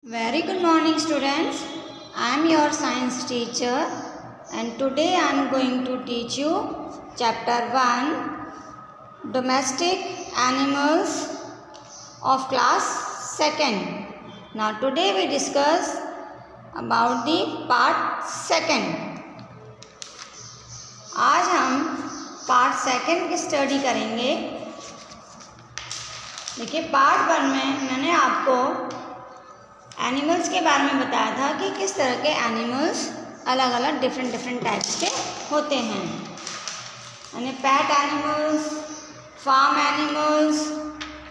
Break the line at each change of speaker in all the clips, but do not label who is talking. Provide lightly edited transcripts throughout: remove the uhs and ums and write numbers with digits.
Very good morning students. I am your science teacher and today I am going to teach you chapter 1 domestic animals of class 2nd. Now today we discuss about the part 2nd. आज हम part 2nd की study करेंगे। देखिए part 1 में मैंने आपको animals के बारे में बताया था कि किस तरह के एनिमल्स अलग अलग डिफरेंट टाइप्स के होते हैं, यानी pet animals, farm animals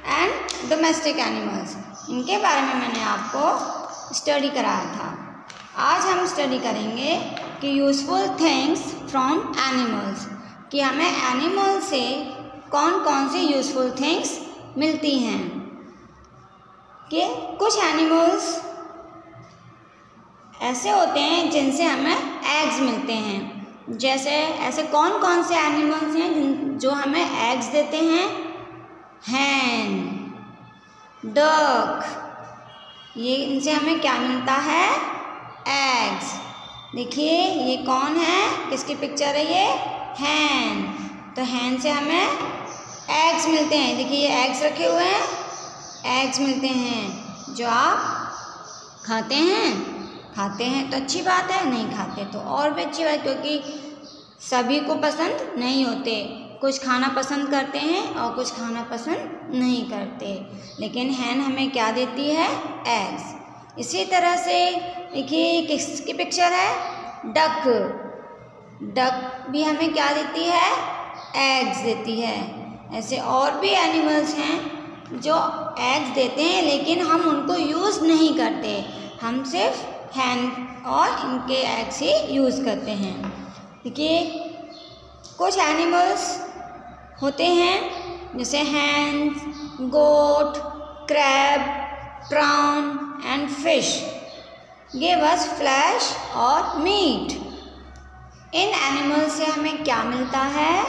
and domestic animals. इनके बारे में मैंने आपको स्टडी कराया था। आज हम स्टडी करेंगे कि यूज़फुल थिंग्स फ्रॉम एनिमल्स, कि हमें एनिमल से कौन कौन सी यूज़फुल थिंग्स मिलती हैं। कि कुछ एनिमल्स ऐसे होते हैं जिनसे हमें एग्स मिलते हैं। जैसे ऐसे कौन कौन से एनिमल्स हैं जो हमें एग्स देते हैं? हैन, डक, ये इनसे हमें क्या मिलता है? एग्स। देखिए ये कौन है, किसकी पिक्चर है ये? हैन। तो हैन से हमें एग्स मिलते हैं। देखिए ये एग्स रखे हुए हैं, एग्स मिलते हैं जो आप खाते हैं तो अच्छी बात है, नहीं खाते तो और भी अच्छी बात, क्योंकि सभी को पसंद नहीं होते। कुछ खाना पसंद करते हैं और कुछ खाना पसंद नहीं करते, लेकिन हैन हमें क्या देती है? एग्स। इसी तरह से देखिए किसकी पिक्चर है? डक। डक भी हमें क्या देती है? एग्स देती है। ऐसे और भी एनिमल्स हैं जो एग्स देते हैं, लेकिन हम उनको यूज़ नहीं करते, हम सिर्फ हैन और इनके एग्स ही यूज़ करते हैं। देखिए कुछ एनिमल्स होते हैं जैसे hens, goat, crab, prawn and fish give us flesh और मीट। इन एनिमल्स से हमें क्या मिलता है?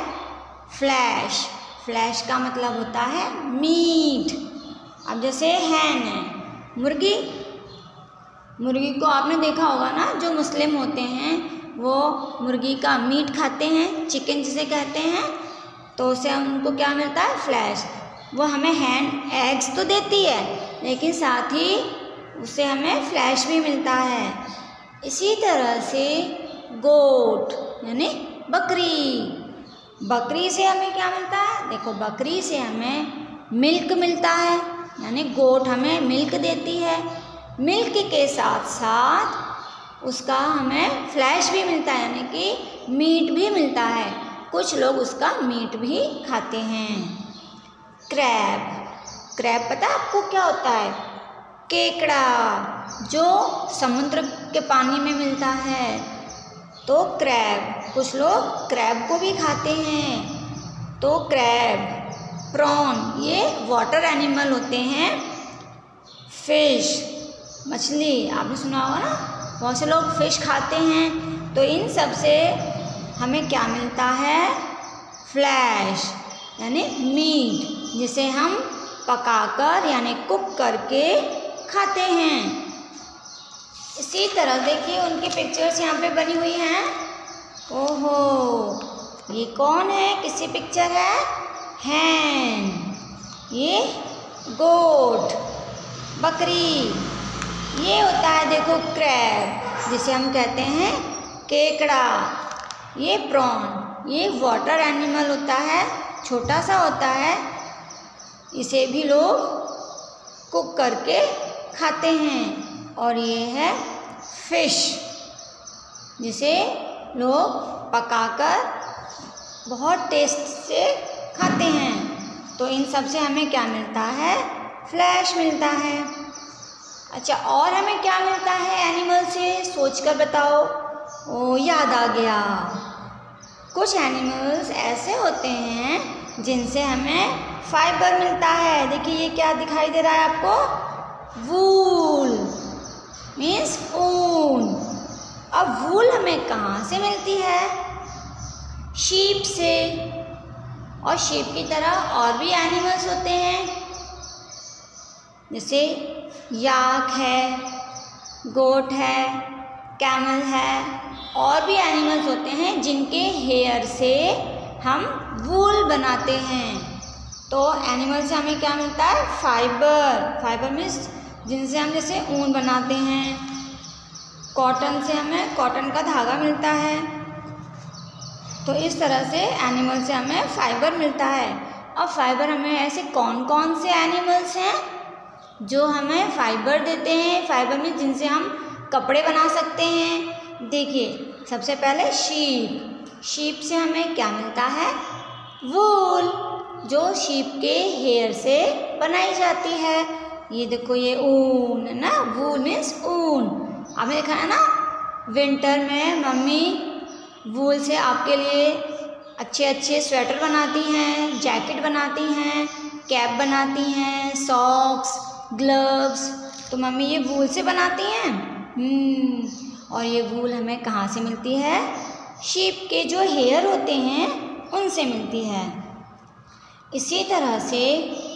फ्लैश। फ्लैश का मतलब होता है मीट। अब जैसे हैन है, मुर्गी, मुर्गी को आपने देखा होगा ना, जो मुस्लिम होते हैं वो मुर्गी का मीट खाते हैं, चिकन जिसे कहते हैं, तो उससे उनको क्या मिलता है? फ्लैश। वो हमें हैन एग्स तो देती है, लेकिन साथ ही उससे हमें फ्लैश भी मिलता है। इसी तरह से गोट यानी बकरी, बकरी से हमें क्या मिलता है? देखो बकरी से हमें मिल्क मिलता है, यानी गोट हमें मिल्क देती है। मिल्क के साथ साथ उसका हमें फ्लैश भी मिलता है, यानी कि मीट भी मिलता है। कुछ लोग उसका मीट भी खाते हैं। क्रैब, क्रैब पता है आपको क्या होता है? केकड़ा, जो समुद्र के पानी में मिलता है। तो क्रैब, कुछ लोग क्रैब को भी खाते हैं। तो क्रैब, प्रॉन, ये वाटर एनिमल होते हैं। फिश, मछली, आपने सुना होगा ना, बहुत से लोग फिश खाते हैं। तो इन सब से हमें क्या मिलता है? फ्लैश यानी मीट, जिसे हम पकाकर यानी कुक करके खाते हैं। इसी तरह देखिए उनकी पिक्चर्स यहाँ पे बनी हुई हैं। ओहो, ये कौन है, किसकी पिक्चर है? हैन। ये गोट, बकरी। ये होता है देखो क्रैब, जिसे हम कहते हैं केकड़ा। ये प्रॉन, ये वाटर एनिमल होता है, छोटा सा होता है, इसे भी लोग कुक करके खाते हैं। और ये है फिश, जिसे लोग पकाकर बहुत टेस्ट से खाते हैं। तो इन सब से हमें क्या मिलता है? फ्लैश मिलता है। अच्छा, और हमें क्या मिलता है एनिमल से? सोचकर बताओ। ओ, याद आ गया, कुछ एनिमल्स ऐसे होते हैं जिनसे हमें फाइबर मिलता है। देखिए ये क्या दिखाई दे रहा है आपको? वूल मीन्स ऊन। अब वूल हमें कहाँ से मिलती है? शीप से। और शीप की तरह और भी एनिमल्स होते हैं, जैसे याक है, गोट है, कैमल है, और भी एनिमल्स होते हैं जिनके हेयर से हम वूल बनाते हैं। तो एनिमल से हमें क्या मिलता है? फाइबर। फाइबर मीन्स जिनसे हम जैसे ऊन बनाते हैं। कॉटन से हमें कॉटन का धागा मिलता है। तो इस तरह से एनिमल से हमें फाइबर मिलता है। अब फाइबर हमें ऐसे कौन कौन से एनिमल्स हैं जो हमें फाइबर देते हैं? फाइबर में जिनसे हम कपड़े बना सकते हैं। देखिए, सबसे पहले शीप। शीप से हमें क्या मिलता है? वूल, जो शीप के हेयर से बनाई जाती है। ये देखो, ये ऊन है ना, वूल मीन्स ऊन। आपने देखा है ना, विंटर में मम्मी वूल से आपके लिए अच्छे अच्छे स्वेटर बनाती हैं, जैकेट बनाती हैं, कैप बनाती हैं, सॉक्स, ग्लव्स। तो मम्मी ये वूल से बनाती हैं। और ये वूल हमें कहाँ से मिलती है? शीप के जो हेयर होते हैं उनसे मिलती है। इसी तरह से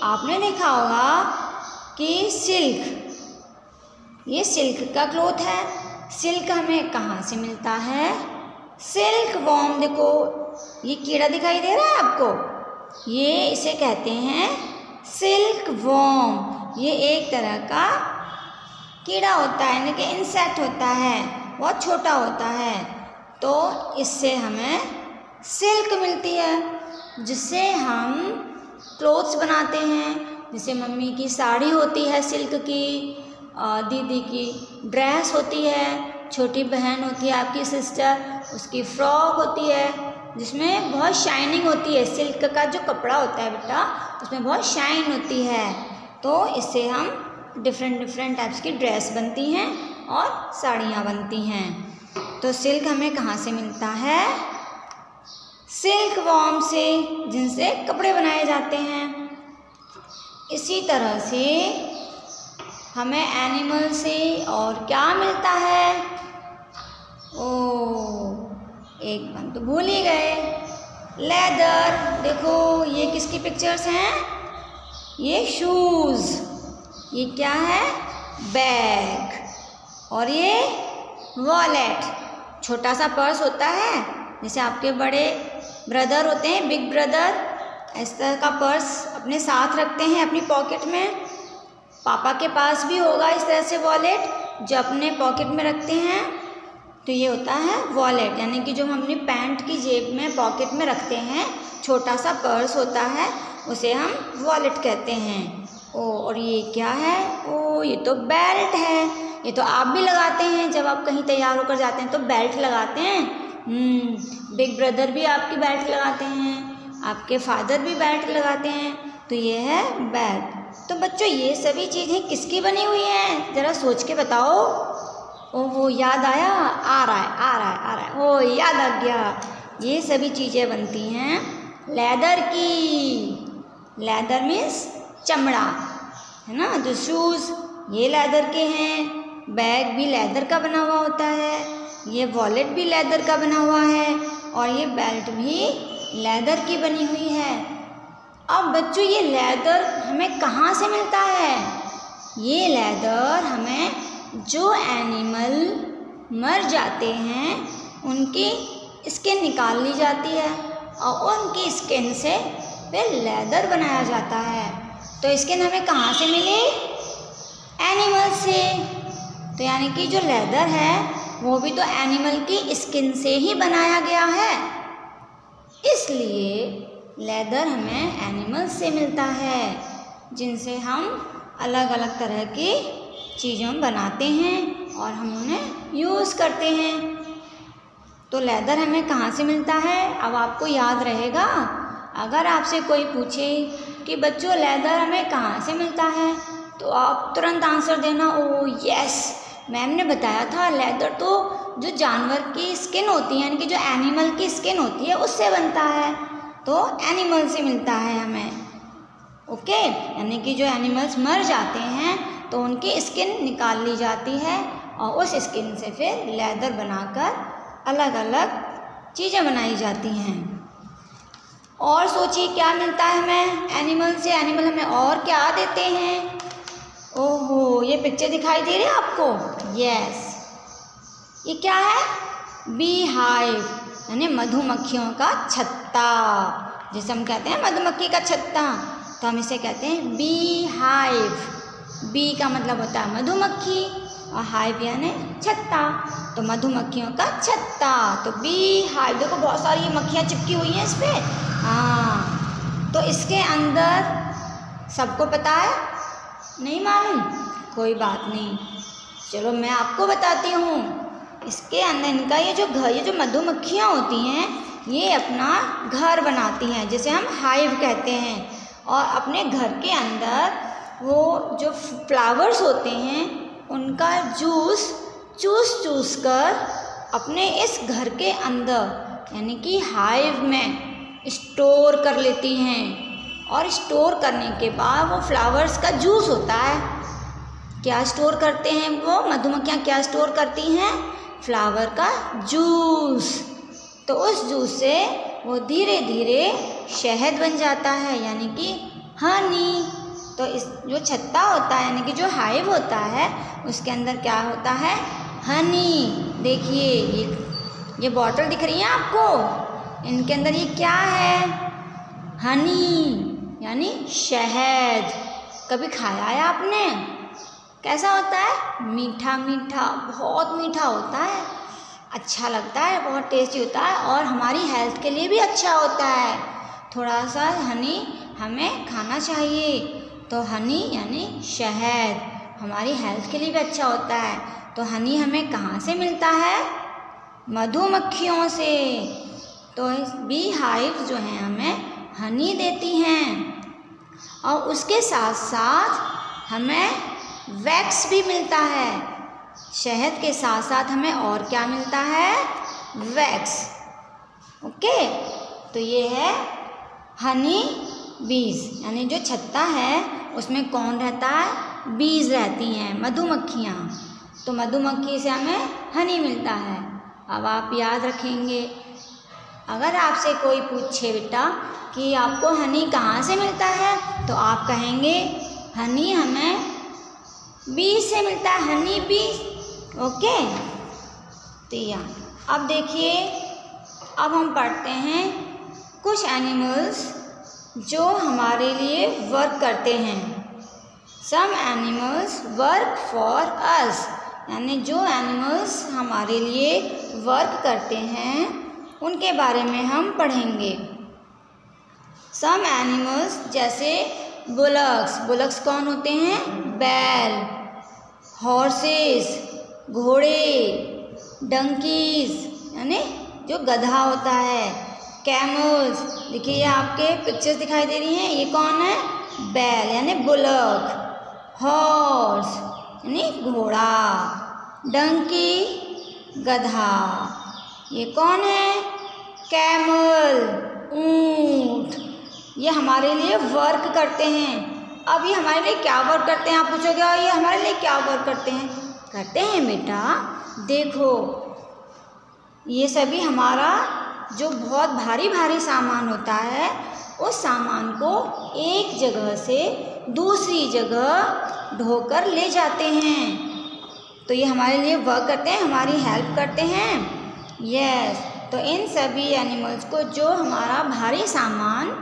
आपने देखा होगा कि सिल्क, ये सिल्क का क्लॉथ है। सिल्क हमें कहाँ से मिलता है? Silk worm. देखो, ये कीड़ा दिखाई दे रहा है आपको, ये इसे कहते हैं सिल्क वॉर्म। ये एक तरह का कीड़ा होता है, यानी कि इंसेक्ट होता है, बहुत छोटा होता है। तो इससे हमें सिल्क मिलती है, जिससे हम क्लोथ्स बनाते हैं। जैसे मम्मी की साड़ी होती है सिल्क की, दीदी की ड्रेस होती है, छोटी बहन होती है आपकी सिस्टर, उसकी फ्रॉक होती है जिसमें बहुत शाइनिंग होती है। सिल्क का जो कपड़ा होता है बेटा, उसमें बहुत शाइन होती है। तो इससे हम डिफरेंट डिफरेंट टाइप्स की ड्रेस बनती हैं और साड़ियाँ बनती हैं। तो सिल्क हमें कहाँ से मिलता है? सिल्क वॉर्म से, जिनसे कपड़े बनाए जाते हैं। इसी तरह से हमें एनिमल से और क्या मिलता है? एक बात तो भूल ही गए, लेदर। देखो, ये किसकी पिक्चर्स हैं? ये शूज़। ये क्या है? बैग। और ये वॉलेट, छोटा सा पर्स होता है, जैसे आपके बड़े ब्रदर होते हैं, बिग ब्रदर, इस तरह का पर्स अपने साथ रखते हैं अपनी पॉकेट में। पापा के पास भी होगा इस तरह से वॉलेट, जो अपने पॉकेट में रखते हैं। तो ये होता है वॉलेट, यानी कि जो हम अपनी पैंट की जेब में पॉकेट में रखते हैं, छोटा सा पर्स होता है, उसे हम वॉलेट कहते हैं। और ये क्या है? ये तो बेल्ट है। ये तो आप भी लगाते हैं, जब आप कहीं तैयार होकर जाते हैं तो बेल्ट लगाते हैं। बिग ब्रदर भी आपकी बेल्ट लगाते हैं, आपके फादर भी बेल्ट लगाते हैं। तो ये है बेल्ट। तो बच्चों, ये सभी चीज़ें किसकी बनी हुई हैं? ज़रा सोच के बताओ। ओहो, याद आया? आ रहा है। याद आ गया। ये सभी चीज़ें बनती हैं लेदर की। लेदर मीन्स चमड़ा, है ना। जो शूज़ ये लेदर के हैं, बैग भी लेदर का बना हुआ होता है, ये वॉलेट भी लेदर का बना हुआ है, और ये बेल्ट भी लेदर की बनी हुई है। अब बच्चों, ये लेदर हमें कहाँ से मिलता है? ये लेदर हमें जो एनिमल मर जाते हैं उनकी स्किन निकाल ली जाती है और उनकी स्किन से फिर लेदर बनाया जाता है। तो स्किन हमें कहाँ से मिली? एनिमल से। तो यानी कि जो लेदर है वो भी तो एनिमल की स्किन से ही बनाया गया है, इसलिए लेदर हमें एनिमल से मिलता है, जिनसे हम अलग अलग तरह की चीज़ों बनाते हैं और हम उन्हें यूज़ करते हैं। तो लेदर हमें कहाँ से मिलता है? अब आपको याद रहेगा। अगर आपसे कोई पूछे कि बच्चों लेदर हमें कहाँ से मिलता है, तो आप तुरंत आंसर देना, ओह यस, मैम ने बताया था लेदर तो जो जानवर की स्किन होती है, यानी कि जो एनिमल की स्किन होती है, उससे बनता है। तो एनिमल से मिलता है हमें। ओके, यानी कि जो एनिमल्स मर जाते हैं तो उनकी स्किन निकाल ली जाती है और उस स्किन से फिर लेदर बनाकर अलग अलग चीज़ें बनाई जाती हैं। और सोचिए क्या मिलता है हमें एनिमल से? एनिमल हमें और क्या देते हैं? ओहो, ये पिक्चर दिखाई दे रही है आपको? यस, ये क्या है? बी हाइव, यानी मधुमक्खियों का छत्ता। जैसे हम कहते हैं मधुमक्खी का छत्ता, तो हम इसे कहते हैं बी हाइव। बी का मतलब होता है मधुमक्खी और हाइव यानी छत्ता, तो मधुमक्खियों का छत्ता। तो बी हाइव, देखो बहुत सारी मक्खियाँ चिपकी हुई हैं इस पर। हाँ, तो इसके अंदर सबको पता है? नहीं मालूम? कोई बात नहीं, चलो मैं आपको बताती हूँ। इसके अंदर इनका ये जो मधुमक्खियाँ होती हैं, ये अपना घर बनाती हैं, जिसे हम हाइव कहते हैं। और अपने घर के अंदर वो जो फ्लावर्स होते हैं उनका जूस चूस कर अपने इस घर के अंदर यानी कि हाइव में स्टोर कर लेती हैं। और स्टोर करने के बाद वो फ्लावर्स का जूस होता है, क्या स्टोर करते हैं वो मधुमक्खियाँ? क्या स्टोर करती हैं? फ्लावर का जूस। तो उस जूस से वो धीरे धीरे शहद बन जाता है, यानी कि हनी। तो इस जो छत्ता होता है यानी कि जो हाइव होता है, उसके अंदर क्या होता है? हनी। देखिए ये बॉटल दिख रही है आपको, इनके अंदर ये क्या है? हनी यानी शहद। कभी खाया है आपने? कैसा होता है? मीठा मीठा, बहुत मीठा होता है, अच्छा लगता है, बहुत टेस्टी होता है और हमारी हेल्थ के लिए भी अच्छा होता है। थोड़ा सा हनी हमें खाना चाहिए। तो हनी यानी शहद हमारी हेल्थ के लिए भी अच्छा होता है। तो हनी हमें कहाँ से मिलता है? मधुमक्खियों से। तो इस बी हाइव जो हैं हमें हनी देती हैं और उसके साथ साथ हमें वैक्स भी मिलता है। शहद के साथ साथ हमें और क्या मिलता है? वैक्स। ओके, तो ये है हनी बीज, यानी जो छत्ता है उसमें कौन रहता है? बीज रहती हैं, मधुमक्खियाँ। तो मधुमक्खी से हमें हनी मिलता है। अब आप याद रखेंगे, अगर आपसे कोई पूछे बेटा कि आपको हनी कहाँ से मिलता है, तो आप कहेंगे हनी हमें बीज से मिलता है, हनी बीज। ओके, तो अब देखिए, अब हम पढ़ते हैं कुछ एनिमल्स जो हमारे लिए वर्क करते हैं। Some animals work for us, यानी जो एनिमल्स हमारे लिए वर्क करते हैं उनके बारे में हम पढ़ेंगे। सम एनिमल्स जैसे बुलक्स, बुलक्स कौन होते हैं? बैल। हॉर्सेस, घोड़े। डंकीज यानी जो गधा होता है। कैमल्स, देखिए ये आपके पिक्चर्स दिखाई दे रही हैं, ये कौन है? बैल यानी बुलक। हॉर्स यानी घोड़ा। डंकी गधा। ये कौन है? कैमल ऊंट। ये हमारे लिए वर्क करते हैं। अब ये हमारे लिए क्या वर्क करते हैं? आप पूछोगे और ये हमारे लिए क्या वर्क करते हैं? करते हैं बेटा, देखो ये सभी हमारा जो बहुत भारी भारी सामान होता है, उस सामान को एक जगह से दूसरी जगह ढोकर ले जाते हैं। तो ये हमारे लिए वर्क करते हैं, हमारी हेल्प करते हैं। यस, तो इन सभी एनिमल्स को जो हमारा भारी सामान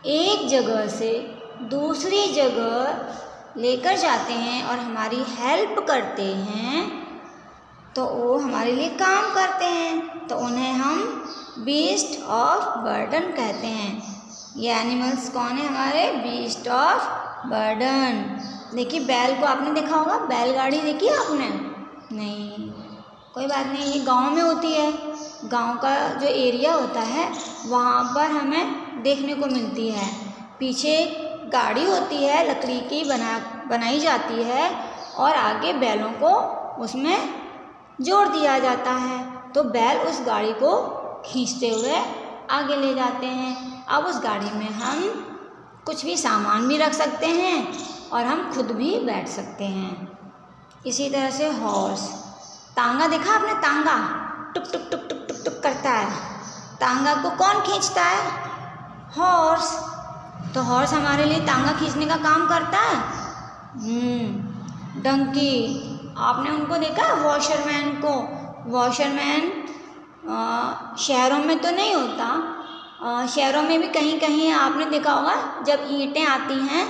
एक जगह से दूसरी जगह लेकर जाते हैं और हमारी हेल्प करते हैं, तो वो हमारे लिए काम करते हैं, तो उन्हें हम बीस्ट ऑफ बर्डन कहते हैं। ये एनिमल्स कौन है? हमारे बीस्ट ऑफ बर्डन। देखिए बैल को आपने देखा होगा, बैलगाड़ी देखी है आपने? नहीं, कोई बात नहीं, ये गांव में होती है। गांव का जो एरिया होता है वहाँ पर हमें देखने को मिलती है। पीछे गाड़ी होती है, लकड़ी की बनाई जाती है और आगे बैलों को उसमें जोड़ दिया जाता है, तो बैल उस गाड़ी को खींचते हुए आगे ले जाते हैं। अब उस गाड़ी में हम कुछ भी सामान भी रख सकते हैं और हम खुद भी बैठ सकते हैं। इसी तरह से हॉर्स, तांगा देखा आपने? तांगा टुक टुक टुक टुक टुक टुक करता है। तांगा को कौन खींचता है? हॉर्स। तो हॉर्स हमारे लिए तांगा खींचने का काम करता है। डंकी। आपने उनको देखा वॉशरमैन को? वॉशरमैन शहरों में तो नहीं होता, शहरों में भी कहीं कहीं आपने देखा होगा, जब ईंटें आती हैं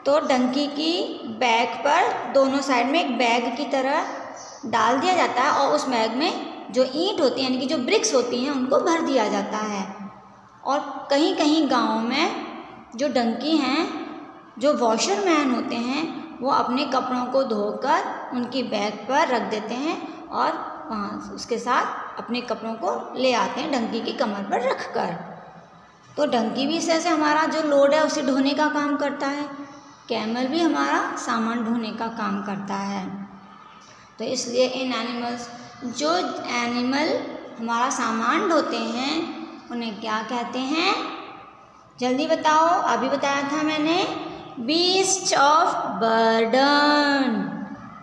तो डंकी की बैग पर दोनों साइड में एक बैग की तरह डाल दिया जाता है और उस बैग में जो ईंट होती है यानी कि जो ब्रिक्स होती हैं उनको भर दिया जाता है। और कहीं कहीं गाँव में जो डंकी हैं, जो वॉशरमैन होते हैं, वो अपने कपड़ों को धोकर उनकी बैग पर रख देते हैं और वहाँ उसके साथ अपने कपड़ों को ले आते हैं डंकी की कमर पर रख कर। तो डंकी भी इस तरह से हमारा जो लोड है उसे ढोने का काम करता है। कैमल भी हमारा सामान ढोने का काम करता है। तो इसलिए इन एनिमल्स, जो एनिमल हमारा सामान ढोते हैं उन्हें क्या कहते हैं? जल्दी बताओ, अभी बताया था मैंने, beast of burden.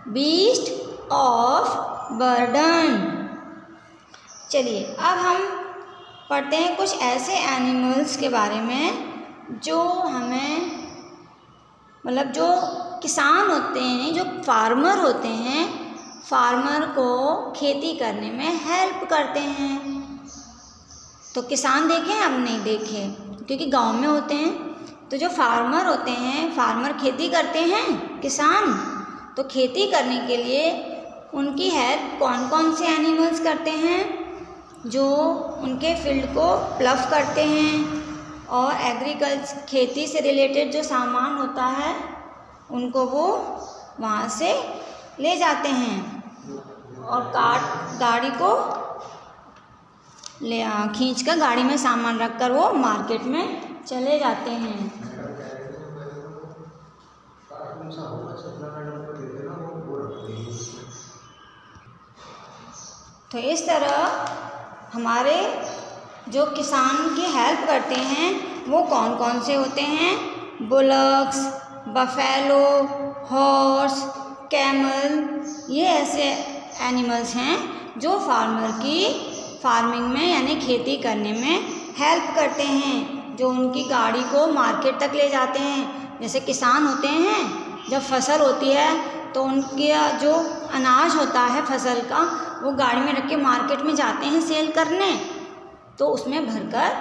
Beast of burden. चलिए अब हम पढ़ते हैं कुछ ऐसे एनिमल्स के बारे में जो हमें, मतलब जो किसान होते हैं, जो फार्मर होते हैं, फार्मर को खेती करने में हेल्प करते हैं। तो किसान देखे अब नहीं देखे क्योंकि गांव में होते हैं। तो जो फार्मर होते हैं, फार्मर खेती करते हैं, किसान, तो खेती करने के लिए उनकी हेल्प कौन कौन से एनिमल्स करते हैं? जो उनके फील्ड को प्लव करते हैं और एग्रीकल्चर, खेती से रिलेटेड जो सामान होता है उनको वो वहाँ से ले जाते हैं और गाड़ी को ले खींच कर गाड़ी में सामान रखकर वो मार्केट में चले जाते हैं। तो इस तरह हमारे जो किसान की हेल्प करते हैं वो कौन कौन से होते हैं? बुलक्स, बफेलो, हॉर्स, कैमल, ये ऐसे एनिमल्स हैं जो फार्मर की फार्मिंग में यानी खेती करने में हेल्प करते हैं, जो उनकी गाड़ी को मार्केट तक ले जाते हैं। जैसे किसान होते हैं, जब फसल होती है तो उनके जो अनाज होता है फसल का, वो गाड़ी में रख के मार्केट में जाते हैं सेल करने, तो उसमें भरकर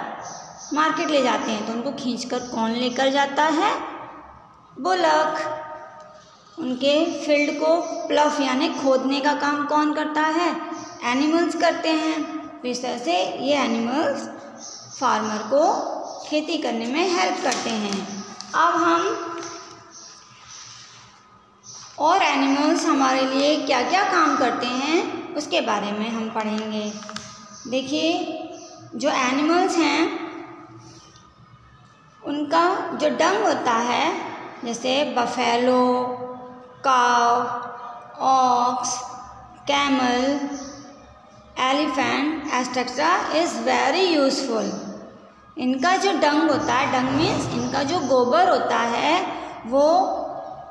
मार्केट ले जाते हैं। तो उनको खींचकर कौन लेकर जाता है? बुलक। उनके फील्ड को प्लव यानी खोदने का काम कौन करता है? एनिमल्स करते हैं। तो इस तरह से ये एनिमल्स फार्मर को खेती करने में हेल्प करते हैं। अब हम और एनिमल्स हमारे लिए क्या क्या काम करते हैं उसके बारे में हम पढ़ेंगे। देखिए, जो एनिमल्स हैं उनका जो डंग होता है, जैसे buffalo, cow, ox, camel, elephant etcetera is very useful. इनका जो डंग होता है, डंग मीन्स इनका जो गोबर होता है, वो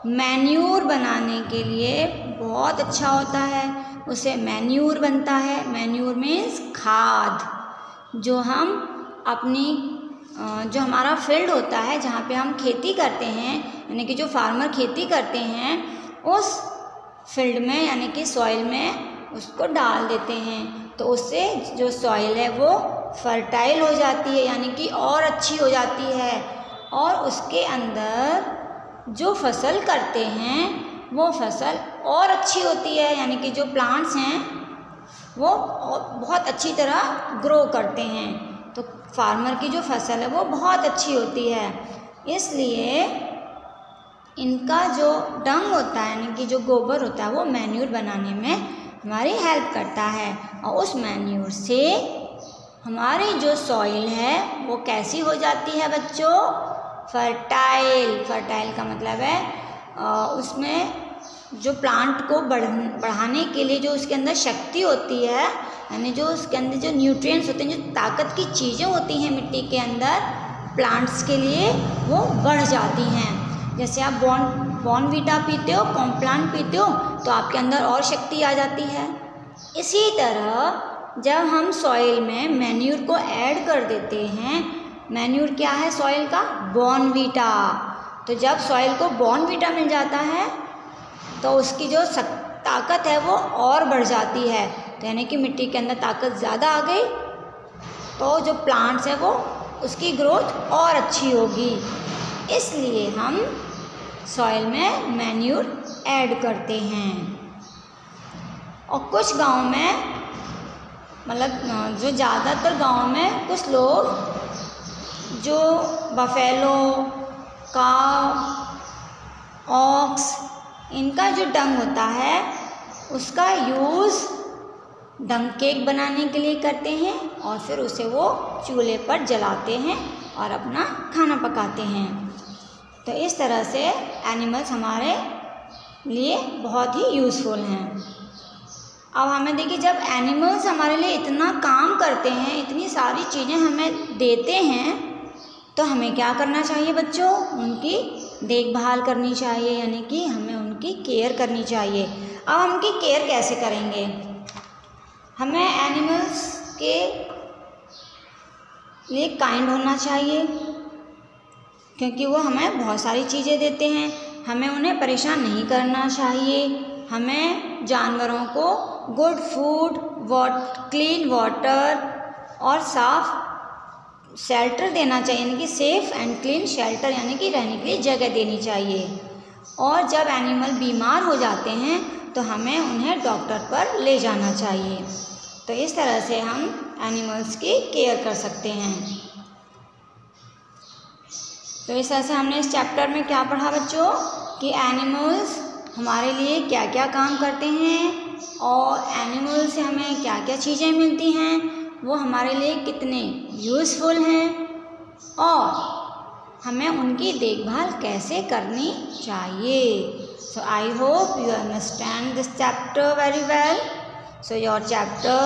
मैन्यूर बनाने के लिए बहुत अच्छा होता है। उससे मैन्यूर बनता है। मैन्यूर मीन्स खाद, जो हम अपनी जो हमारा फील्ड होता है जहाँ पे हम खेती करते हैं, यानी कि जो फार्मर खेती करते हैं, उस फील्ड में यानी कि सॉइल में उसको डाल देते हैं। तो उससे जो सॉइल है वो फर्टाइल हो जाती है, यानी कि और अच्छी हो जाती है, और उसके अंदर जो फसल करते हैं वो फसल और अच्छी होती है, यानी कि जो प्लांट्स हैं वो बहुत अच्छी तरह ग्रो करते हैं। तो फार्मर की जो फसल है वो बहुत अच्छी होती है। इसलिए इनका जो डंग होता है यानी कि जो गोबर होता है वो मैन्यूर बनाने में हमारी हेल्प करता है। और उस मैन्यूर से हमारी जो सॉइल है वो कैसी हो जाती है बच्चों? फर्टाइल। फर्टाइल का मतलब है उसमें जो प्लांट को बढ़ाने के लिए जो उसके अंदर शक्ति होती है, यानी जो उसके अंदर जो न्यूट्रिएंट्स होते हैं, जो ताकत की चीज़ें होती हैं मिट्टी के अंदर प्लांट्स के लिए, वो बढ़ जाती हैं। जैसे आप बॉर्नवीटा पीते हो, कॉम्प्लान पीते हो, तो आपके अंदर और शक्ति आ जाती है। इसी तरह जब हम सॉइल में मैन्यूर को ऐड कर देते हैं, मैन्यूर क्या है सॉइल का? बॉर्नवीटा। तो जब सॉइल को बॉर्नवीटा मिल जाता है तो उसकी जो ताकत है वो और बढ़ जाती है। तो यानी कि मिट्टी के अंदर ताकत ज़्यादा आ गई तो जो प्लांट्स है वो उसकी ग्रोथ और अच्छी होगी। इसलिए हम सॉइल में मैन्यूर ऐड करते हैं। और कुछ गांव में मतलब जो ज़्यादातर गांव में कुछ लोग जो बफेलो, काव, ऑक्स इनका जो डंग होता है उसका यूज़ डंग केक बनाने के लिए करते हैं और फिर उसे वो चूल्हे पर जलाते हैं और अपना खाना पकाते हैं। तो इस तरह से एनिमल्स हमारे लिए बहुत ही यूज़फुल हैं। अब हमें देखिए, जब एनिमल्स हमारे लिए इतना काम करते हैं, इतनी सारी चीज़ें हमें देते हैं, तो हमें क्या करना चाहिए बच्चों? उनकी देखभाल करनी चाहिए, यानी कि हमें उनकी केयर करनी चाहिए। अब हम उनकी केयर कैसे करेंगे? हमें एनिमल्स के लिए काइंड होना चाहिए क्योंकि वो हमें बहुत सारी चीज़ें देते हैं। हमें उन्हें परेशान नहीं करना चाहिए। हमें जानवरों को गुड फूड, क्लीन वाटर और साफ शेल्टर देना चाहिए, यानी कि सेफ़ एंड क्लीन शेल्टर, यानी कि रहने के लिए जगह देनी चाहिए। और जब एनिमल बीमार हो जाते हैं तो हमें उन्हें डॉक्टर पर ले जाना चाहिए। तो इस तरह से हम एनिमल्स की केयर कर सकते हैं। तो इस तरह से हमने इस चैप्टर में क्या पढ़ा बच्चों कि एनिमल्स हमारे लिए क्या क्या काम करते हैं और एनिमल से हमें क्या क्या चीज़ें मिलती हैं, वो हमारे लिए कितने यूज़फुल हैं और हमें उनकी देखभाल कैसे करनी चाहिए। So I hope you understand this chapter very well. So your chapter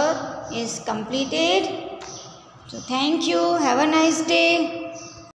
is completed. So thank you. Have a nice day.